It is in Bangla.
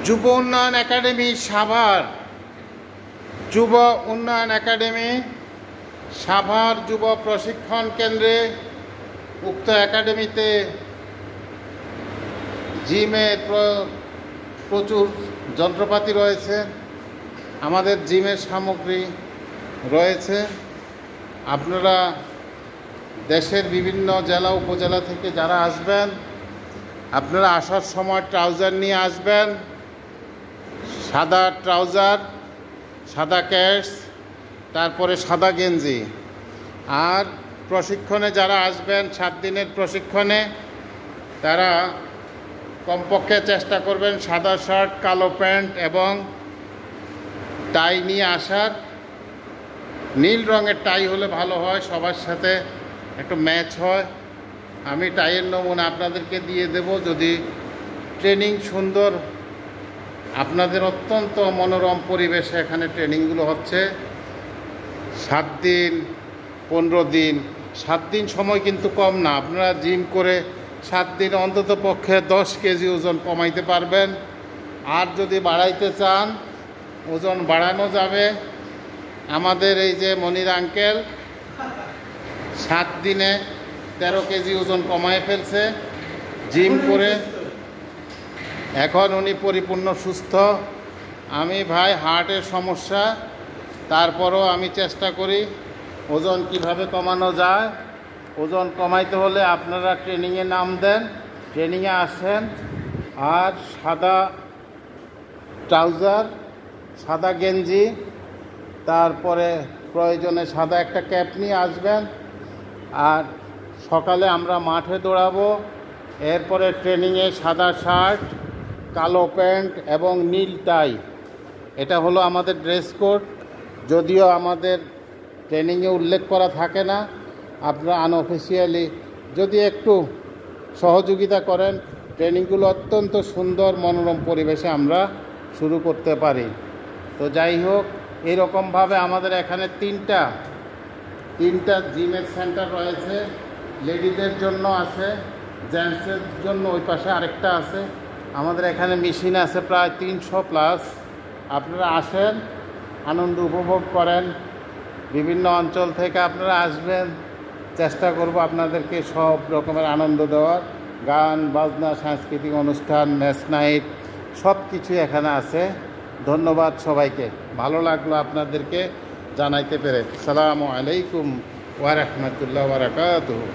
যুব উন্নয়ন একাডেমি সাভার, যুব উন্নয়ন একাডেমি সাভার যুব প্রশিক্ষণ কেন্দ্রে উক্ত একাডেমিতে জিমের প্রচুর যন্ত্রপাতি রয়েছে, আমাদের জিমের সামগ্রী রয়েছে। আপনারা দেশের বিভিন্ন জেলা উপজেলা থেকে যারা আসবেন, আপনারা আসার সময় ট্রাউজার নিয়ে আসবেন, সাদা ট্রাউজার, সাদা ক্যাশ, তারপরে সাদা গেঞ্জি। আর প্রশিক্ষণে যারা আসবেন 7 দিনের প্রশিক্ষণে, তারা কমপক্ষে চেষ্টা করবেন সাদা শার্ট, কালো প্যান্ট এবং টাই নিয়ে আসার। নীল রঙের টাই হলে ভালো হয়, সবার সাথে একটু ম্যাচ হয়। আমি টাইয়ের নমুনা আপনাদেরকে দিয়ে দেব। যদি ট্রেনিং সুন্দর, আপনাদের অত্যন্ত মনোরম পরিবেশে এখানে ট্রেনিংগুলো হচ্ছে। 7 দিন 15 দিন, 7 দিন সময় কিন্তু কম না। আপনারা জিম করে 7 দিন অন্তত পক্ষে 10 কেজি ওজন কমাইতে পারবেন। আর যদি বাড়াইতে চান, ওজন বাড়ানো যাবে। আমাদের এই যে মনির আঙ্কেল 7 দিনে 13 কেজি ওজন কমায় ফেলছে জিম করে, এখন উনি পরিপূর্ণ সুস্থ। আমি ভাই হার্টের সমস্যা, তারপরও আমি চেষ্টা করি ওজন কিভাবে কমানো যায়। ওজন কমাইতে হলে আপনারা ট্রেনিংয়ে নাম দেন, ট্রেনিংয়ে আসেন। আর সাদা ট্রাউজার, সাদা গেঞ্জি, তারপরে প্রয়োজনে সাদা একটা ক্যাপ নিয়ে আসবেন। আর সকালে আমরা মাঠে দৌড়াবো, এরপরে ট্রেনিংয়ে সাদা শার্ট, কালো প্যান্ট এবং নীল টাই, এটা হলো আমাদের ড্রেস কোড। যদিও আমাদের ট্রেনিংয়ে উল্লেখ করা থাকে না, আপনারা আনঅফিসিয়ালি যদি একটু সহযোগিতা করেন, ট্রেনিংগুলো অত্যন্ত সুন্দর মনোরম পরিবেশে আমরা শুরু করতে পারি। তো যাই হোক, এইরকমভাবে আমাদের এখানে তিনটা জিমের সেন্টার রয়েছে। লেডিদের জন্য আছে, জেন্টসের জন্য ওই পাশে আরেকটা আছে। আমাদের এখানে মেশিন আছে প্রায় 300+। আপনারা আসেন, আনন্দ উপভোগ করেন। বিভিন্ন অঞ্চল থেকে আপনারা আসবেন, চেষ্টা করব আপনাদেরকে সব রকমের আনন্দ দেওয়ার। গান বাজনা, সাংস্কৃতিক অনুষ্ঠান, ম্যাচ নাইট, সব কিছু এখানে আছে। ধন্যবাদ সবাইকে, ভালো লাগলো আপনাদেরকে জানাইতে পেরে। আসসালামু আলাইকুম ওয়া রাহমাতুল্লাহি ওয়া বারাকাতুহু।